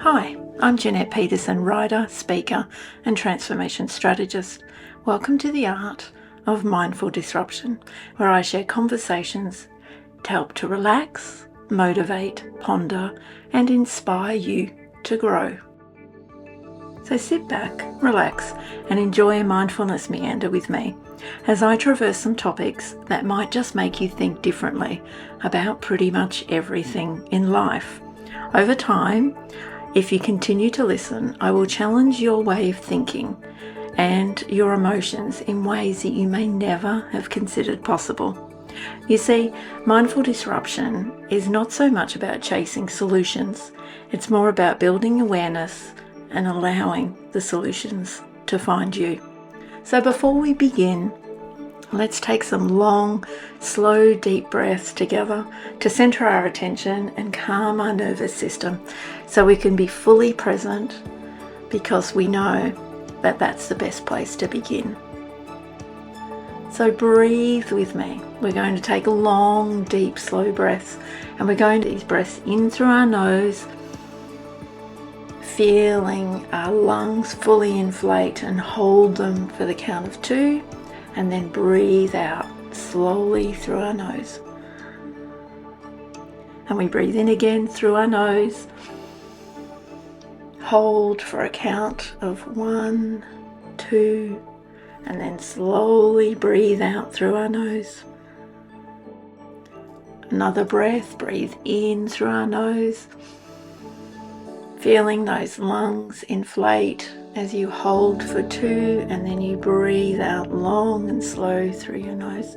Hi, I'm Jeanette Peterson, writer, speaker, and transformation strategist. Welcome to the Art of Mindful Disruption, where I share conversations to help to relax, motivate, ponder, and inspire you to grow. So sit back, relax, and enjoy a mindfulness meander with me as I traverse some topics that might just make you think differently about pretty much everything in life. Over time, if you continue to listen, I will challenge your way of thinking and your emotions in ways that you may never have considered possible. You see, mindful disruption is not so much about chasing solutions. It's more about building awareness and allowing the solutions to find you. So before we begin, let's take some long, slow, deep breaths together to center our attention and calm our nervous system so we can be fully present, because we know that that's the best place to begin. So breathe with me. We're going to take long, deep, slow breaths, and we're going to these breaths in through our nose, feeling our lungs fully inflate, and hold them for the count of 2. And then breathe out slowly through our nose. And we breathe in again through our nose. Hold for a count of 1, 2, and then slowly breathe out through our nose. Another breath, breathe in through our nose. Feeling those lungs inflate as you hold for 2, and then you breathe out long and slow through your nose.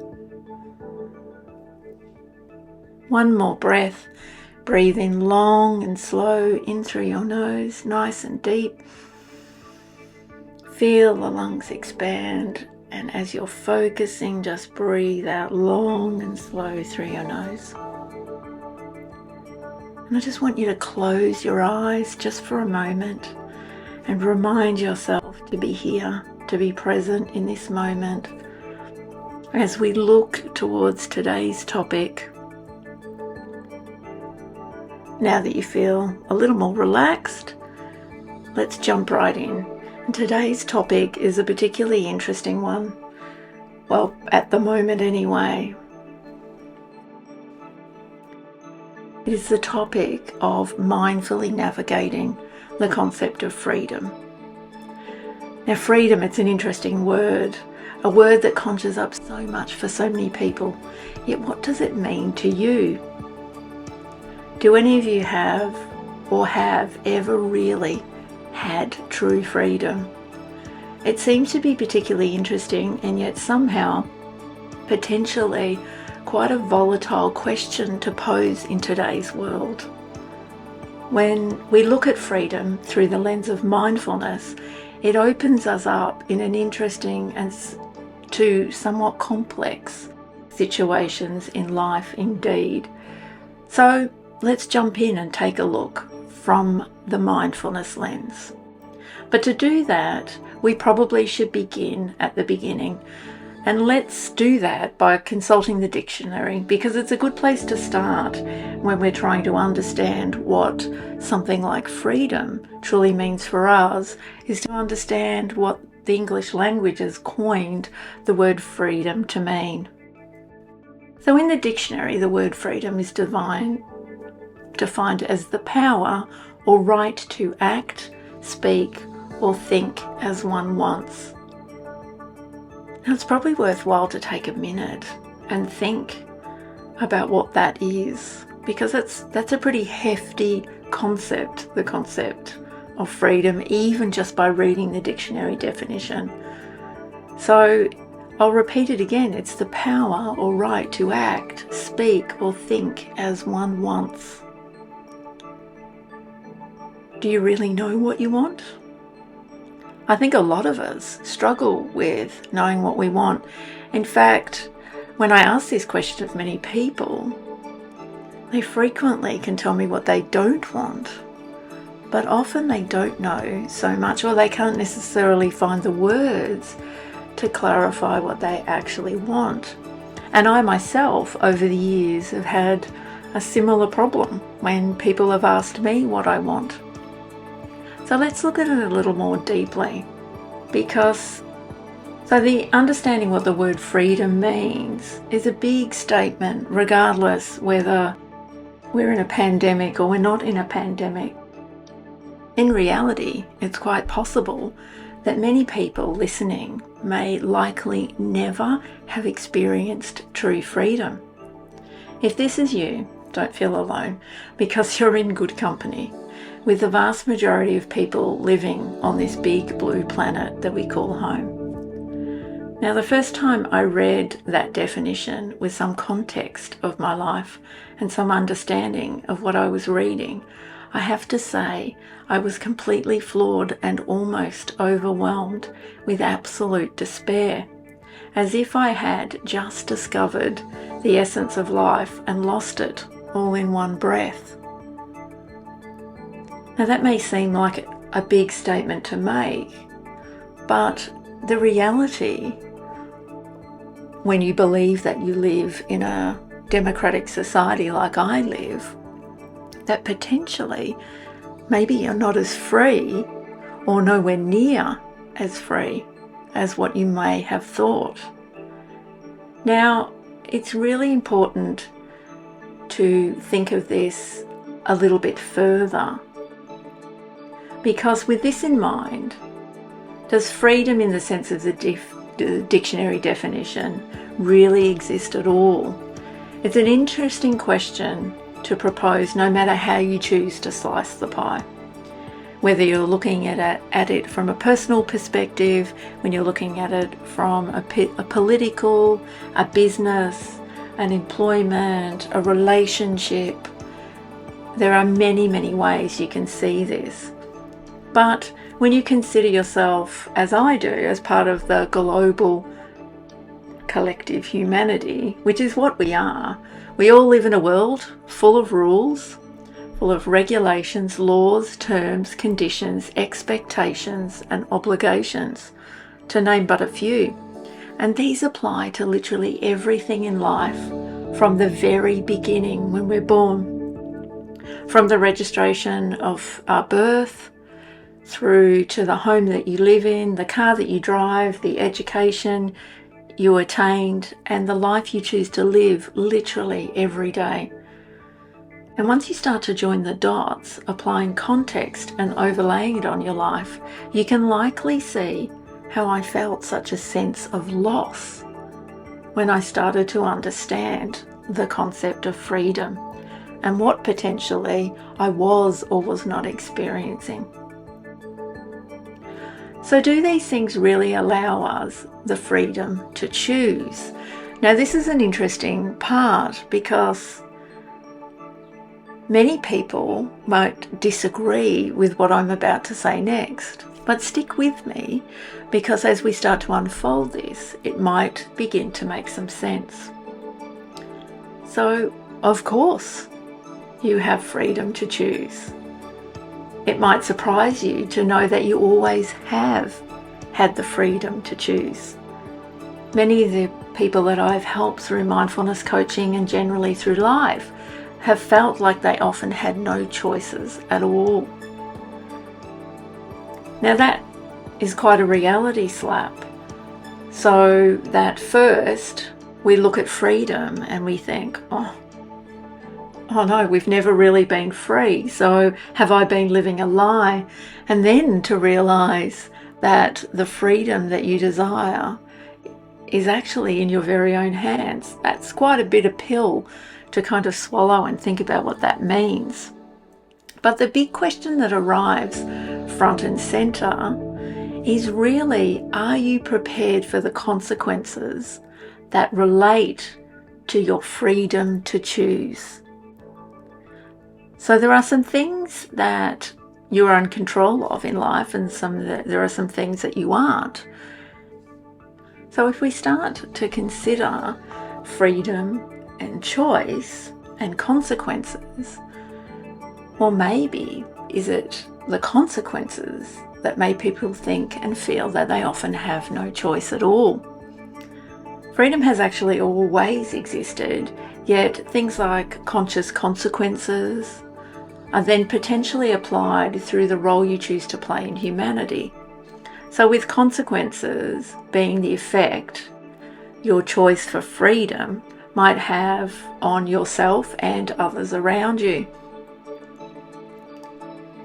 One more breath. Breathe in long and slow in through your nose, nice and deep. Feel the lungs expand, and as you're focusing, just breathe out long and slow through your nose. And I just want you to close your eyes just for a moment and remind yourself to be here, to be present in this moment. As we look towards today's topic, now that you feel a little more relaxed, let's jump right in. And today's topic is a particularly interesting one. Well, at the moment anyway. It is the topic of mindfully navigating the concept of freedom. Now, freedom, it's an interesting word, a word that conjures up so much for so many people. Yet what does it mean to you? Do any of you have ever really had true freedom? It seems to be particularly interesting, and yet somehow potentially quite a volatile question to pose in today's world. When we look at freedom through the lens of mindfulness, it opens us up in an interesting and to somewhat complex situations in life indeed. So let's jump in and take a look from the mindfulness lens. But to do that, we probably should begin at the beginning. And let's do that by consulting the dictionary, because it's a good place to start when we're trying to understand what something like freedom truly means for us, is to understand what the English language has coined the word freedom to mean. So in the dictionary, the word freedom is defined as the power or right to act, speak, or think as one wants. Now, it's probably worthwhile to take a minute and think about what that is, because that's a pretty hefty concept, the concept of freedom, even just by reading the dictionary definition. So I'll repeat it again. It's the power or right to act, speak, or think as one wants. Do you really know what you want? I think a lot of us struggle with knowing what we want. In fact, when I ask this question of many people, they frequently can tell me what they don't want, but often they don't know so much, or they can't necessarily find the words to clarify what they actually want. And I myself, over the years, have had a similar problem when people have asked me what I want. So let's look at it a little more deeply, because the understanding what the word freedom means is a big statement, regardless whether we're in a pandemic or we're not in a pandemic. In reality, it's quite possible that many people listening may likely never have experienced true freedom. If this is you, don't feel alone, because you're in good company with the vast majority of people living on this big blue planet that we call home. Now, the first time I read that definition with some context of my life and some understanding of what I was reading, I have to say I was completely floored and almost overwhelmed with absolute despair, as if I had just discovered the essence of life and lost it all in one breath. Now, that may seem like a big statement to make, but the reality, when you believe that you live in a democratic society like I live, that potentially maybe you're not as free or nowhere near as free as what you may have thought. Now, it's really important to think of this a little bit further, because with this in mind, does freedom in the sense of the dictionary definition really exist at all? It's an interesting question to propose no matter how you choose to slice the pie. Whether you're looking at it from a personal perspective, when you're looking at it from a political, a business, an employment, a relationship, there are many, many ways you can see this. But when you consider yourself, as I do, as part of the global collective humanity, which is what we are, we all live in a world full of rules, full of regulations, laws, terms, conditions, expectations, and obligations, to name but a few. And these apply to literally everything in life from the very beginning when we're born. From the registration of our birth, through to the home that you live in, the car that you drive, the education you attained, and the life you choose to live literally every day. And once you start to join the dots, applying context and overlaying it on your life, you can likely see how I felt such a sense of loss when I started to understand the concept of freedom and what potentially I was or was not experiencing. So do these things really allow us the freedom to choose? Now, this is an interesting part, because many people might disagree with what I'm about to say next, but stick with me, because as we start to unfold this, it might begin to make some sense. So, of course, you have freedom to choose. It might surprise you to know that you always have had the freedom to choose. Many of the people that I've helped through mindfulness coaching and generally through life have felt like they often had no choices at all. Now, that is quite a reality slap. So that first we look at freedom and we think, oh no, we've never really been free. So have I been living a lie? And then to realize that the freedom that you desire is actually in your very own hands. That's quite a bitter pill to kind of swallow and think about what that means. But the big question that arrives front and center is really, are you prepared for the consequences that relate to your freedom to choose? So there are some things that you're in control of in life, and there are some things that you aren't. So if we start to consider freedom and choice and consequences, well, maybe is it the consequences that make people think and feel that they often have no choice at all? Freedom has actually always existed, yet things like conscious consequences, are then potentially applied through the role you choose to play in humanity. So with consequences being the effect your choice for freedom might have on yourself and others around you.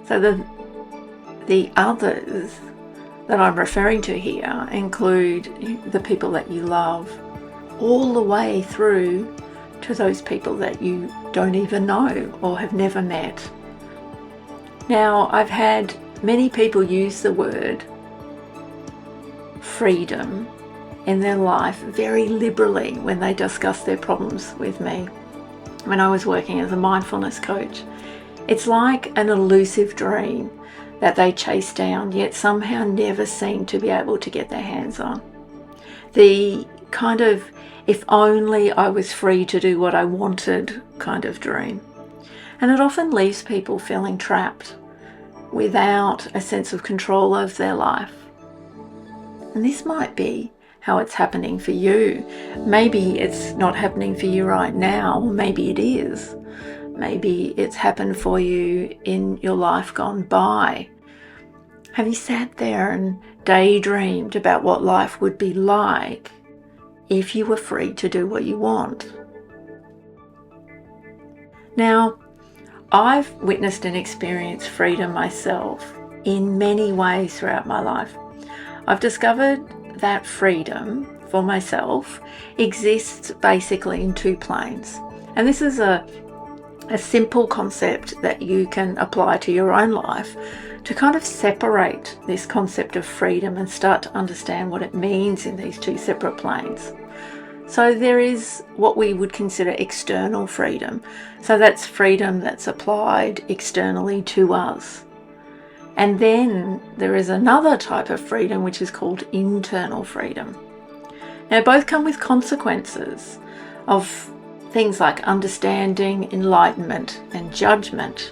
So the others that I'm referring to here include the people that you love, all the way through to those people that you don't even know or have never met. Now, I've had many people use the word freedom in their life very liberally when they discuss their problems with me. When I was working as a mindfulness coach, it's like an elusive dream that they chase down, yet somehow never seem to be able to get their hands on. The kind of, if only I was free to do what I wanted kind of dream. And it often leaves people feeling trapped without a sense of control of their life. And this might be how it's happening for you. Maybe it's not happening for you right now, or maybe it is. Maybe it's happened for you in your life gone by. Have you sat there and daydreamed about what life would be like if you were free to do what you want? Now, I've witnessed and experienced freedom myself in many ways throughout my life. I've discovered that freedom for myself exists basically in two planes. And this is a simple concept that you can apply to your own life to kind of separate this concept of freedom and start to understand what it means in these two separate planes. So there is what we would consider external freedom. So that's freedom that's applied externally to us. And then there is another type of freedom which is called internal freedom. Now, both come with consequences of things like understanding, enlightenment, and judgment.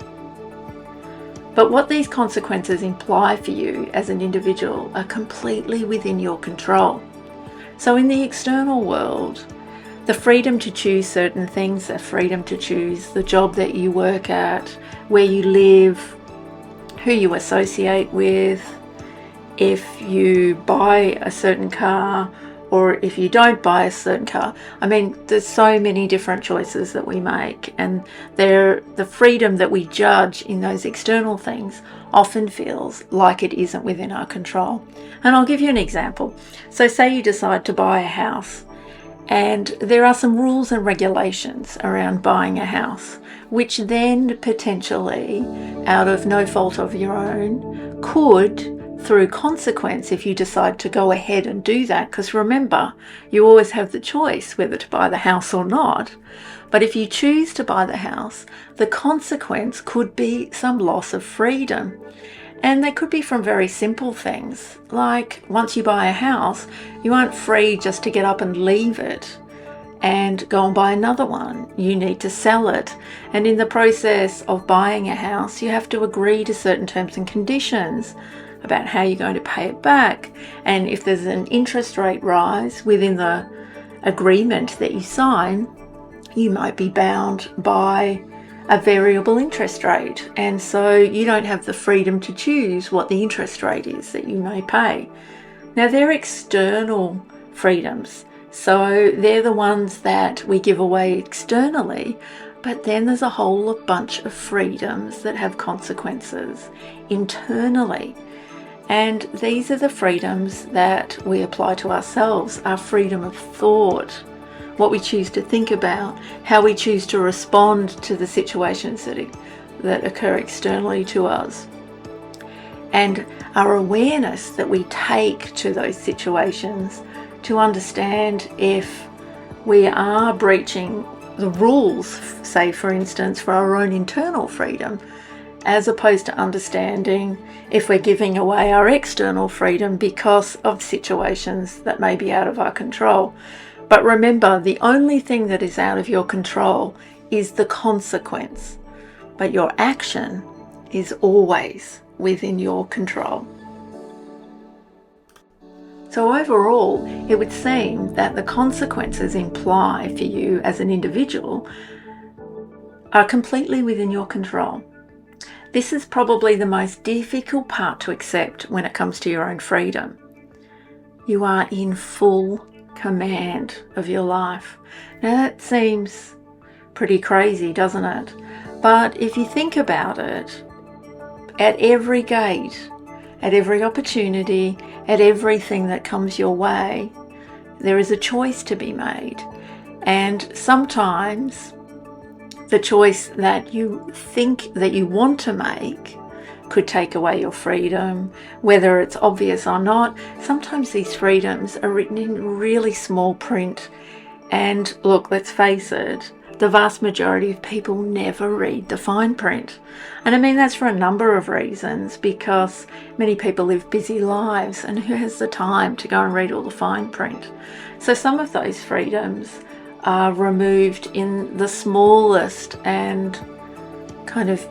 But what these consequences imply for you as an individual are completely within your control. So in the external world, the freedom to choose certain things, the freedom to choose the job that you work at, where you live, who you associate with, if you buy a certain car or if you don't buy a certain car. I mean, there's so many different choices that we make, and the freedom that we judge in those external things often feels like it isn't within our control. And I'll give you an example. So say you decide to buy a house, and there are some rules and regulations around buying a house, which then potentially, out of no fault of your own, could, through consequence, if you decide to go ahead and do that, because remember, you always have the choice whether to buy the house or not. But if you choose to buy the house, the consequence could be some loss of freedom. And they could be from very simple things, like once you buy a house, you aren't free just to get up and leave it and go and buy another one. You need to sell it. And in the process of buying a house, you have to agree to certain terms and conditions about how you're going to pay it back. And if there's an interest rate rise within the agreement that you sign, you might be bound by a variable interest rate. And so you don't have the freedom to choose what the interest rate is that you may pay. Now, they're external freedoms. So they're the ones that we give away externally, but then there's a whole bunch of freedoms that have consequences internally. And these are the freedoms that we apply to ourselves, our freedom of thought, what we choose to think about, how we choose to respond to the situations that occur externally to us, and our awareness that we take to those situations to understand if we are breaching the rules, say for instance, for our own internal freedom, as opposed to understanding if we're giving away our external freedom because of situations that may be out of our control. But remember, the only thing that is out of your control is the consequence, but your action is always within your control. So overall, it would seem that the consequences imply for you as an individual are completely within your control. This is probably the most difficult part to accept when it comes to your own freedom. You are in full command of your life. Now that seems pretty crazy, doesn't it? But if you think about it, at every gate, at every opportunity, at everything that comes your way, there is a choice to be made. And sometimes the choice that you think that you want to make could take away your freedom, whether it's obvious or not. Sometimes these freedoms are written in really small print. And look, let's face it, the vast majority of people never read the fine print. And I mean, that's for a number of reasons, because many people live busy lives, and who has the time to go and read all the fine print? So some of those freedoms are removed in the smallest and kind of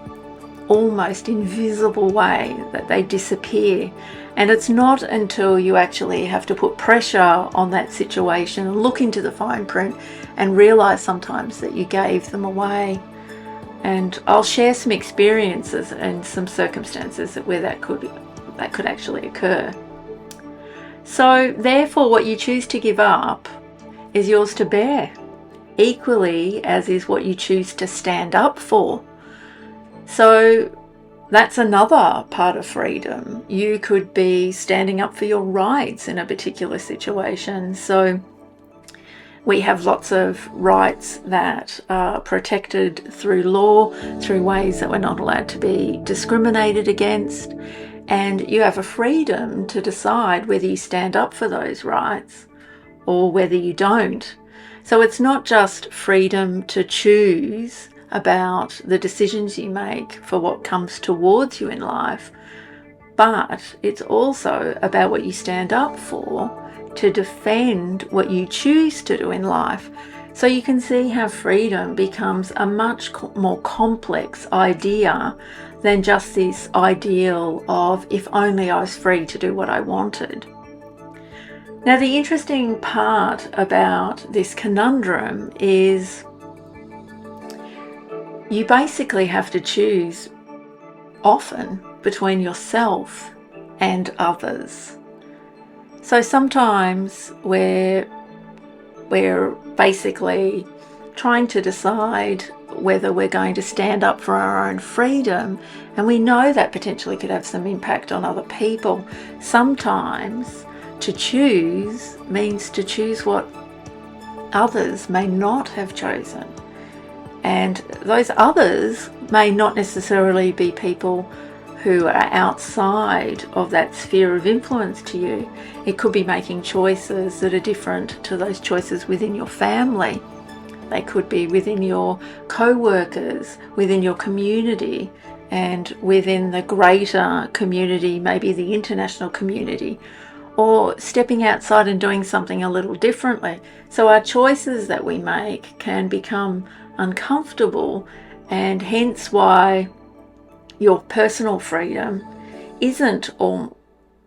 almost invisible way, that they disappear. And it's not until you actually have to put pressure on that situation and look into the fine print and realize sometimes that you gave them away. And I'll share some experiences and some circumstances where that could actually occur. So therefore, what you choose to give up is yours to bear, equally as is what you choose to stand up for. So that's another part of freedom. You could be standing up for your rights in a particular situation. So we have lots of rights that are protected through law, through ways that we're not allowed to be discriminated against. And you have a freedom to decide whether you stand up for those rights or whether you don't. So it's not just freedom to choose about the decisions you make for what comes towards you in life, but it's also about what you stand up for to defend what you choose to do in life. So you can see how freedom becomes a much more complex idea than just this ideal of if only I was free to do what I wanted. Now, the interesting part about this conundrum is you basically have to choose often between yourself and others. So sometimes we're basically trying to decide whether we're going to stand up for our own freedom, and we know that potentially could have some impact on other people. Sometimes to choose means to choose what others may not have chosen. And those others may not necessarily be people who are outside of that sphere of influence to you. It could be making choices that are different to those choices within your family. They could be within your co-workers, within your community, and within the greater community, maybe the international community, or stepping outside and doing something a little differently. So our choices that we make can become uncomfortable, and hence why your personal freedom isn't all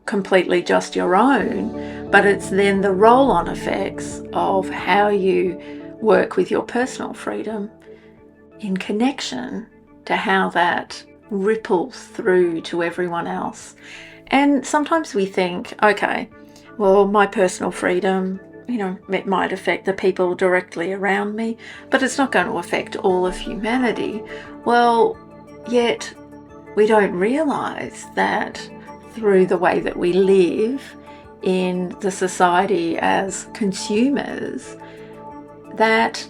completely just your own, but it's then the roll-on effects of how you work with your personal freedom in connection to how that ripples through to everyone else. And sometimes we think, okay, well, my personal freedom, it might affect the people directly around me, but it's not going to affect all of humanity. Well, yet we don't realize that through the way that we live in the society as consumers, that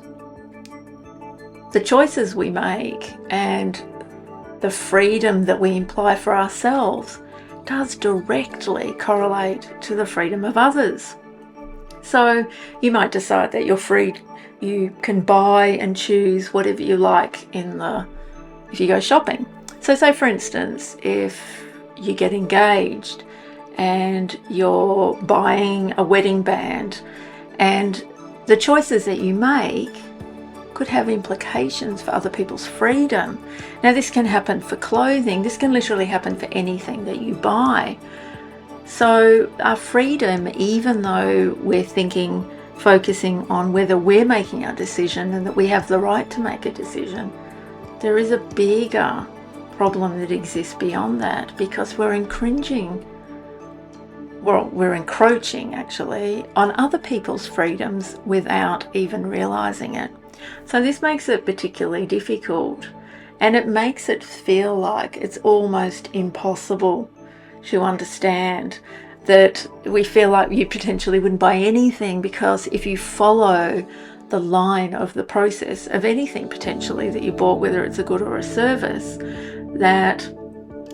the choices we make and the freedom that we imply for ourselves does directly correlate to the freedom of others. So you might decide that you're free, you can buy and choose whatever you like if you go shopping. So say for instance, if you get engaged and you're buying a wedding band, and the choices that you make could have implications for other people's freedom. Now this can happen for clothing, this can literally happen for anything that you buy. So our freedom, even though we're focusing on whether we're making a decision and that we have the right to make a decision, there is a bigger problem that exists beyond that, because we're encroaching actually on other people's freedoms without even realizing it. So this makes it particularly difficult, and it makes it feel like it's almost impossible to understand, that we feel like you potentially wouldn't buy anything, because if you follow the line of the process of anything potentially that you bought, whether it's a good or a service, that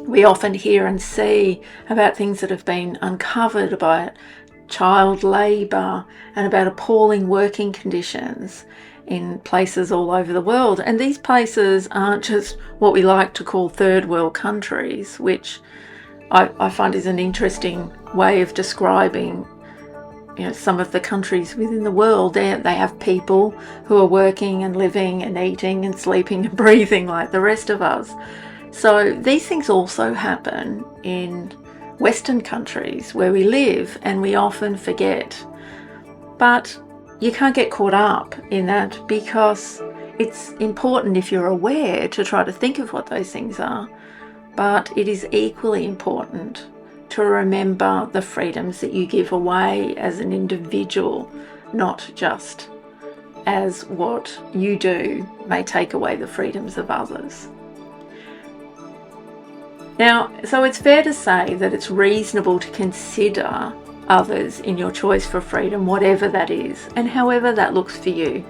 we often hear and see about things that have been uncovered, about child labour and about appalling working conditions in places all over the world. And these places aren't just what we like to call third world countries, which I find is an interesting way of describing, some of the countries within the world. They have people who are working and living and eating and sleeping and breathing like the rest of us. So these things also happen in Western countries where we live, and we often forget. But you can't get caught up in that, because it's important, if you're aware, to try to think of what those things are. But it is equally important to remember the freedoms that you give away as an individual, not just as what you do may take away the freedoms of others. Now, so it's fair to say that it's reasonable to consider others in your choice for freedom, whatever that is, and however that looks for you,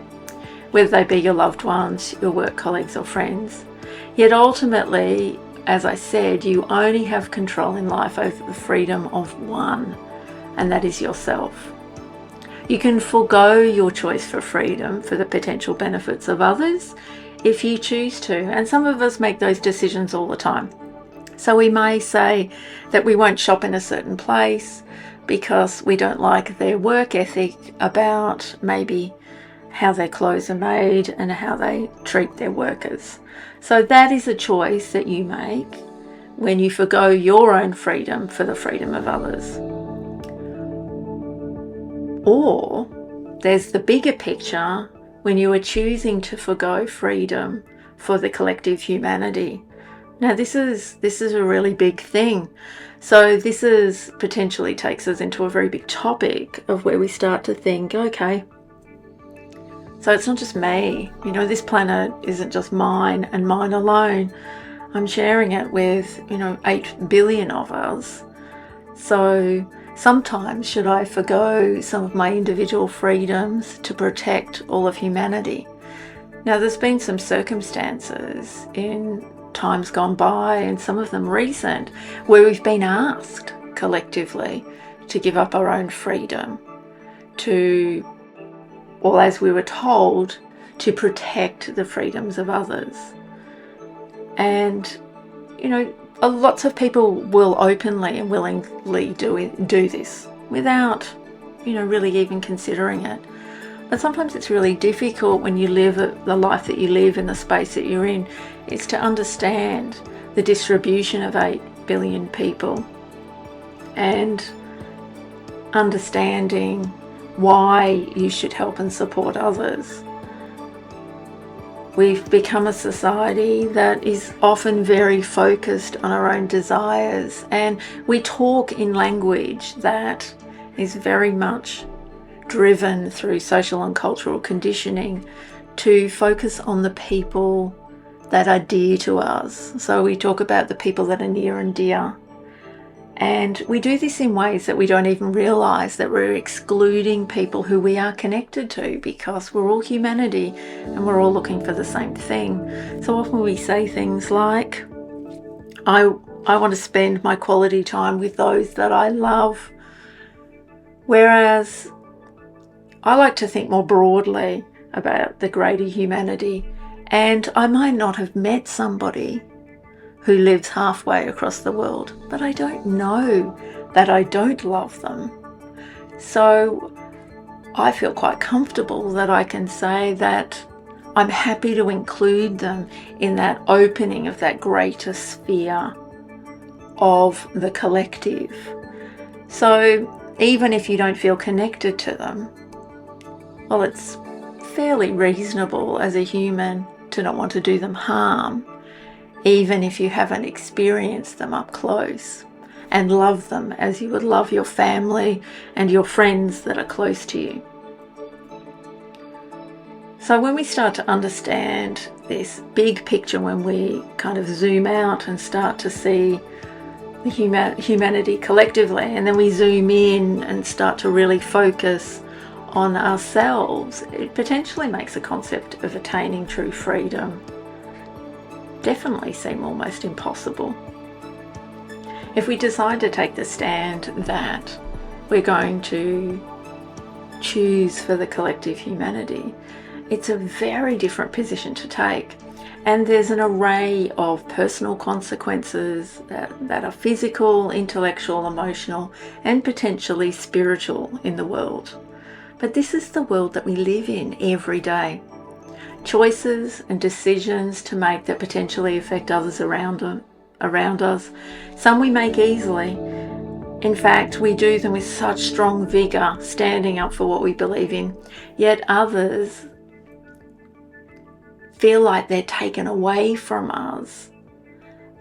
whether they be your loved ones, your work colleagues or friends. Yet ultimately, as I said, you only have control in life over the freedom of one, and that is yourself. You can forego your choice for freedom for the potential benefits of others if you choose to, and some of us make those decisions all the time. So we may say that we won't shop in a certain place because we don't like their work ethic about maybe how their clothes are made and how they treat their workers. So that is a choice that you make when you forgo your own freedom for the freedom of others. Or there's the bigger picture when you are choosing to forgo freedom for the collective humanity. Now this is a really big thing. So this is potentially takes us into a very big topic of where we start to think, okay, so it's not just me, this planet isn't just mine and mine alone. I'm sharing it with, 8 billion of us. So sometimes should I forgo some of my individual freedoms to protect all of humanity? Now there's been some circumstances in times gone by, and some of them recent, where we've been asked collectively to give up our own freedom to, or as we were told, to protect the freedoms of others. And, lots of people will openly and willingly do this without, really even considering it. But sometimes it's really difficult when you live the life that you live in the space that you're in, is to understand the distribution of 8 billion people and understanding why you should help and support others. We've become a society that is often very focused on our own desires, and we talk in language that is very much driven through social and cultural conditioning to focus on the people that are dear to us. So we talk about the people that are near and dear. And we do this in ways that we don't even realise that we're excluding people who we are connected to, because we're all humanity and we're all looking for the same thing. So often we say things like, I want to spend my quality time with those that I love. Whereas I like to think more broadly about the greater humanity, and I might not have met somebody who lives halfway across the world, but I don't know that I don't love them. So I feel quite comfortable that I can say that I'm happy to include them in that opening of that greater sphere of the collective. So even if you don't feel connected to them, well, it's fairly reasonable as a human to not want to do them harm. even if you haven't experienced them up close, and love them as you would love your family and your friends that are close to you. So when we start to understand this big picture, when we kind of zoom out and start to see the humanity collectively, and then we zoom in and start to really focus on ourselves, it potentially makes the concept of attaining true freedom definitely seem almost impossible. If we decide to take the stand that we're going to choose for the collective humanity, it's a very different position to take. And there's an array of personal consequences that are physical, intellectual, emotional, and potentially spiritual in the world. But this is the world that we live in every day. Choices and decisions to make that potentially affect others around us. Some we make easily. In fact, we do them with such strong vigour, standing up for what we believe in. Yet others feel like they're taken away from us,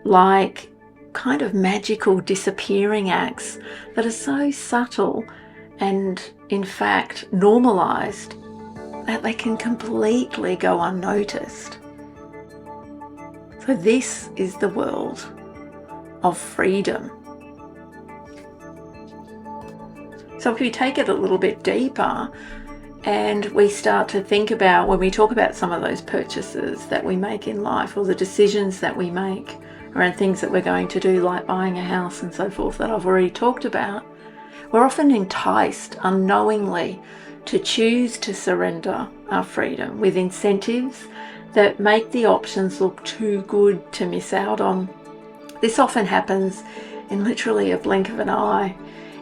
like kind of magical disappearing acts that are so subtle and in fact normalised that they can completely go unnoticed. So this is the world of freedom. So if we take it a little bit deeper and we start to think about, when we talk about some of those purchases that we make in life, or the decisions that we make around things that we're going to do, like buying a house and so forth, that I've already talked about, we're often enticed unknowingly to choose to surrender our freedom with incentives that make the options look too good to miss out on. This often happens in literally a blink of an eye,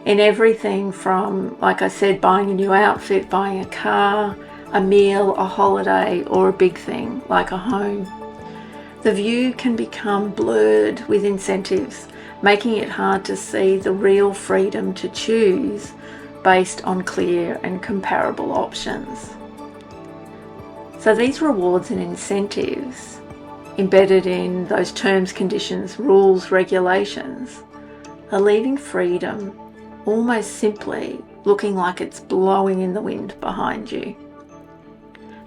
in everything from, like I said, buying a new outfit, buying a car, a meal, a holiday, or a big thing like a home. The view can become blurred with incentives, making it hard to see the real freedom to choose based on clear and comparable options. So these rewards and incentives embedded in those terms, conditions, rules, regulations are leaving freedom almost simply looking like it's blowing in the wind behind you.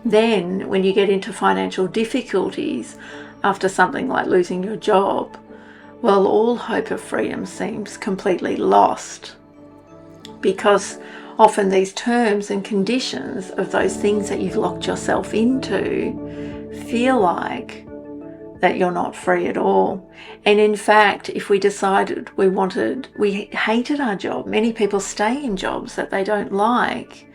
Then, when you get into financial difficulties after something like losing your job, well, all hope of freedom seems completely lost, because often these terms and conditions of those things that you've locked yourself into feel like that you're not free at all. And in fact, if we decided we hated our job, many people stay in jobs that they don't like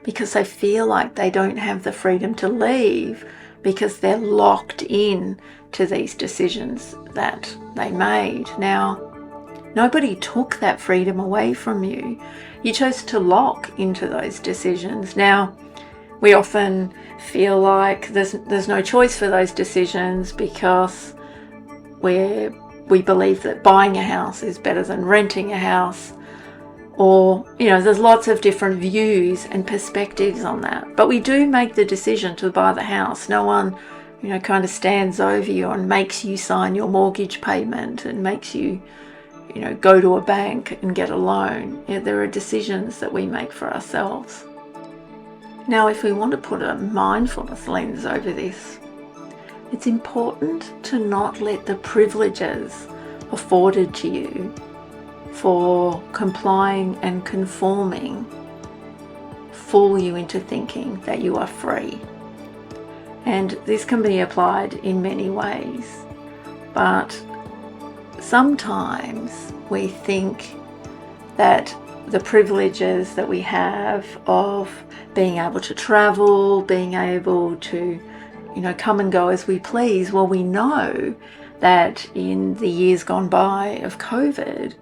because they feel like they don't have the freedom to leave, because they're locked in to these decisions that they made. Now, nobody took that freedom away from you. You chose to lock into those decisions. Now, we often feel like there's no choice for those decisions because we believe that buying a house is better than renting a house, or there's lots of different views and perspectives on that. But we do make the decision to buy the house. No one kind of stands over you and makes you sign your mortgage payment and makes you go to a bank and get a loan. There are decisions that we make for ourselves. Now, if we want to put a mindfulness lens over this, it's important to not let the privileges afforded to you for complying and conforming fool you into thinking that you are free. And this can be applied in many ways, but sometimes we think that the privileges that we have of being able to travel, being able to, come and go as we please, well, we know that in the years gone by of COVID,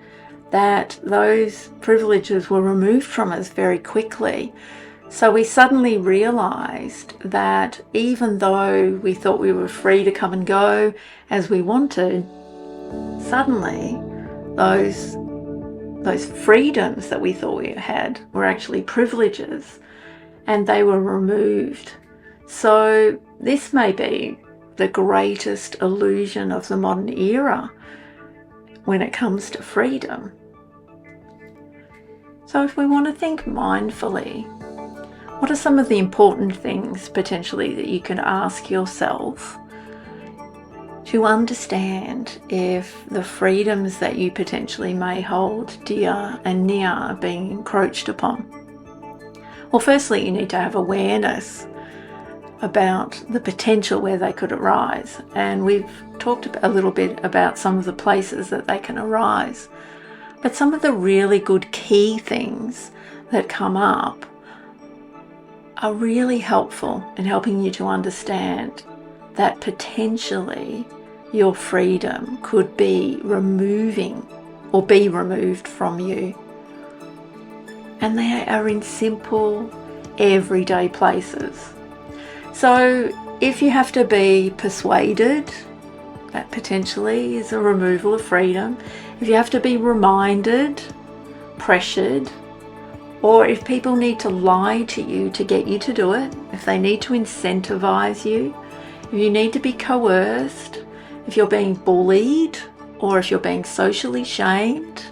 that those privileges were removed from us very quickly. So we suddenly realised that even though we thought we were free to come and go as we wanted, suddenly those freedoms that we thought we had were actually privileges, and they were removed. So this may be the greatest illusion of the modern era when it comes to freedom. So if we want to think mindfully, what are some of the important things potentially that you can ask yourself to understand if the freedoms that you potentially may hold dear and near are being encroached upon? Well, firstly, you need to have awareness about the potential where they could arise. And we've talked a little bit about some of the places that they can arise. But some of the really good key things that come up are really helpful in helping you to understand that potentially your freedom could be removing or be removed from you. And they are in simple, everyday places. So if you have to be persuaded, that potentially is a removal of freedom. If you have to be reminded, pressured, or if people need to lie to you to get you to do it, if they need to incentivize you, if you need to be coerced, if you're being bullied, or if you're being socially shamed,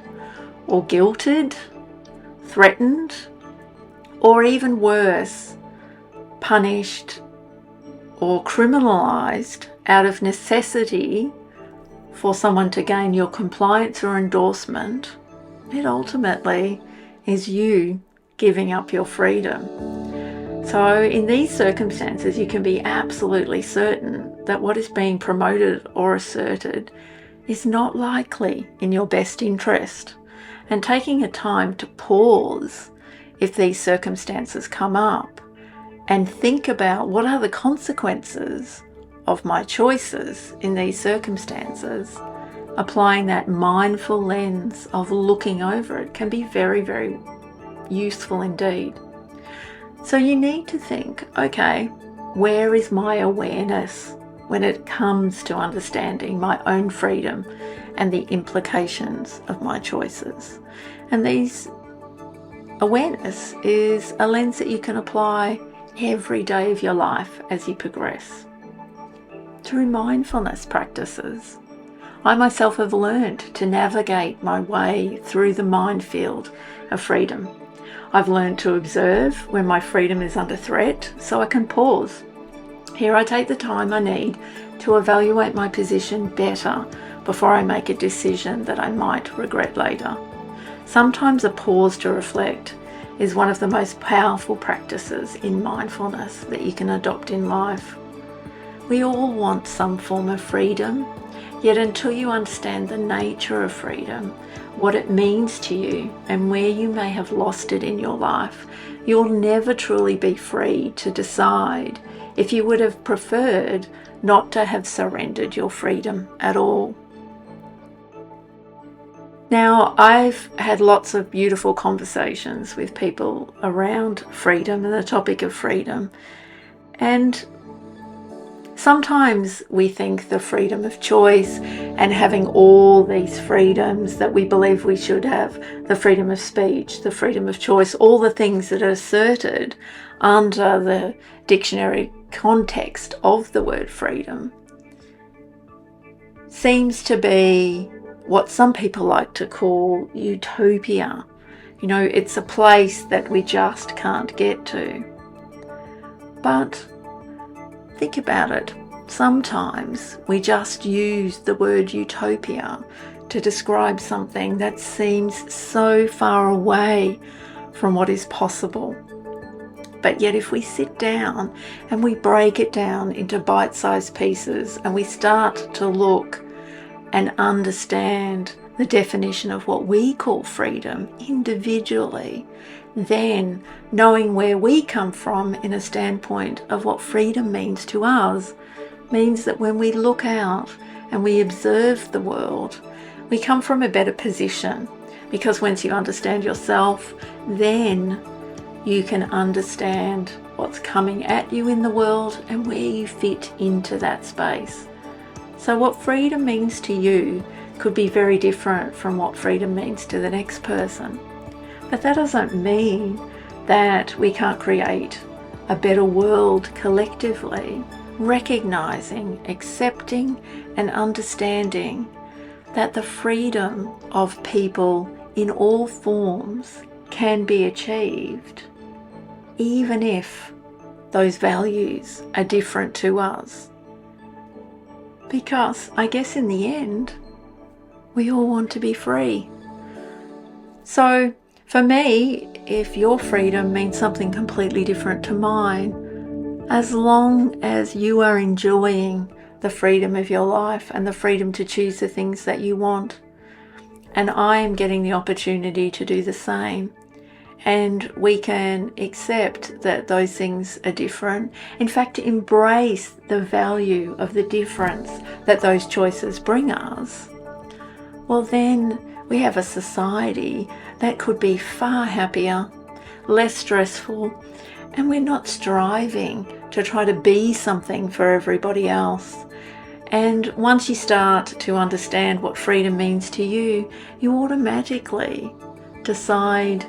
or guilted, threatened, or even worse, punished or criminalised out of necessity for someone to gain your compliance or endorsement, it ultimately is you giving up your freedom. So in these circumstances, you can be absolutely certain that what is being promoted or asserted is not likely in your best interest. And taking a time to pause if these circumstances come up and think about what are the consequences of my choices in these circumstances, applying that mindful lens of looking over it can be very, very useful indeed. So you need to think, okay, where is my awareness when it comes to understanding my own freedom and the implications of my choices? And these awareness is a lens that you can apply every day of your life as you progress. Through mindfulness practices, I myself have learned to navigate my way through the minefield of freedom. I've learned to observe when my freedom is under threat so I can pause. Here I take the time I need to evaluate my position better before I make a decision that I might regret later. Sometimes a pause to reflect is one of the most powerful practices in mindfulness that you can adopt in life. We all want some form of freedom, yet until you understand the nature of freedom, what it means to you and where you may have lost it in your life, you'll never truly be free to decide if you would have preferred not to have surrendered your freedom at all. Now, I've had lots of beautiful conversations with people around freedom and the topic of freedom. And sometimes we think the freedom of choice and having all these freedoms that we believe we should have, the freedom of speech, the freedom of choice, all the things that are asserted under the dictionary context of the word freedom, seems to be what some people like to call utopia. You know, it's a place that we just can't get to. But think about it. Sometimes we just use the word utopia to describe something that seems so far away from what is possible. But yet if we sit down and we break it down into bite-sized pieces and we start to look and understand the definition of what we call freedom individually, then knowing where we come from in a standpoint of what freedom means to us means that when we look out and we observe the world, we come from a better position, because once you understand yourself, then you can understand what's coming at you in the world and where you fit into that space. So what freedom means to you could be very different from what freedom means to the next person. But that doesn't mean that we can't create a better world collectively recognizing, accepting, and understanding that the freedom of people in all forms can be achieved, even if those values are different to us. Because I guess in the end, we all want to be free. So for me, if your freedom means something completely different to mine, as long as you are enjoying the freedom of your life and the freedom to choose the things that you want, and I am getting the opportunity to do the same, and we can accept that those things are different, in fact embrace the value of the difference that those choices bring us, well then we have a society that could be far happier, less stressful, and we're not striving to try to be something for everybody else. And once you start to understand what freedom means to you, you automatically decide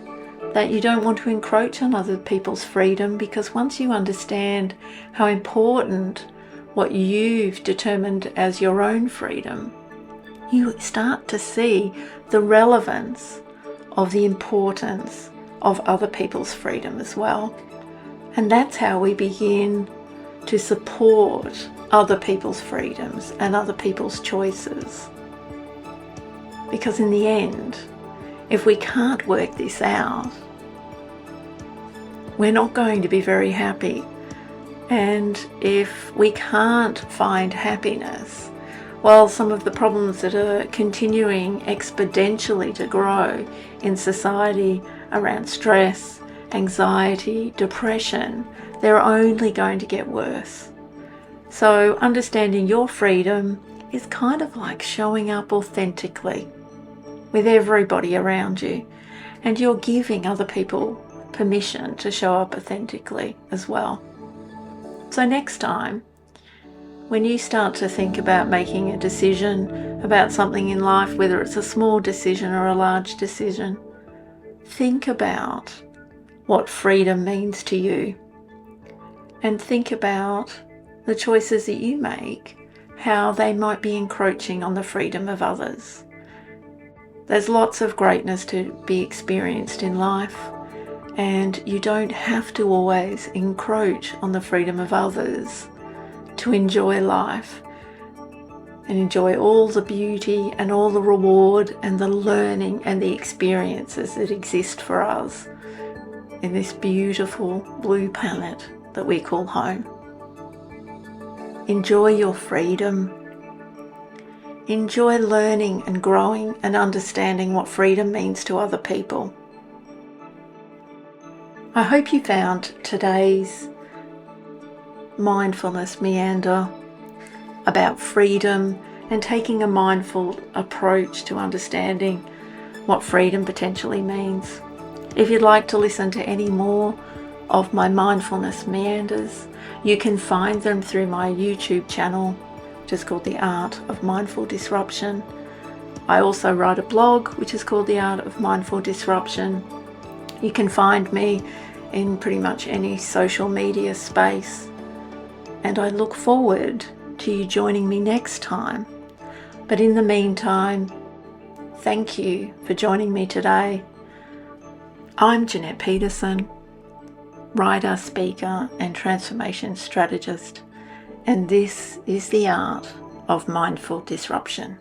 that you don't want to encroach on other people's freedom, because once you understand how important what you've determined as your own freedom, you start to see the relevance of the importance of other people's freedom as well. And that's how we begin to support other people's freedoms and other people's choices. Because in the end, if we can't work this out, we're not going to be very happy. And if we can't find happiness, well, some of the problems that are continuing exponentially to grow in society around stress, anxiety, depression, they're only going to get worse. So understanding your freedom is kind of like showing up authentically with everybody around you, and you're giving other people permission to show up authentically as well. So next time, when you start to think about making a decision about something in life, whether it's a small decision or a large decision, think about what freedom means to you, and think about the choices that you make, how they might be encroaching on the freedom of others. There's lots of greatness to be experienced in life, and you don't have to always encroach on the freedom of others to enjoy life and enjoy all the beauty and all the reward and the learning and the experiences that exist for us in this beautiful blue planet that we call home. Enjoy your freedom. Enjoy learning and growing and understanding what freedom means to other people. I hope you found today's mindfulness meander about freedom and taking a mindful approach to understanding what freedom potentially means. If you'd like to listen to any more of my mindfulness meanders, you can find them through my YouTube channel, which is called The Art of Mindful Disruption. I also write a blog, which is called The Art of Mindful Disruption. You can find me in pretty much any social media space, and I look forward to you joining me next time. But in the meantime, thank you for joining me today. I'm Jeanette Peterson, writer, speaker, and transformation strategist, and this is The Art of Mindful Disruption.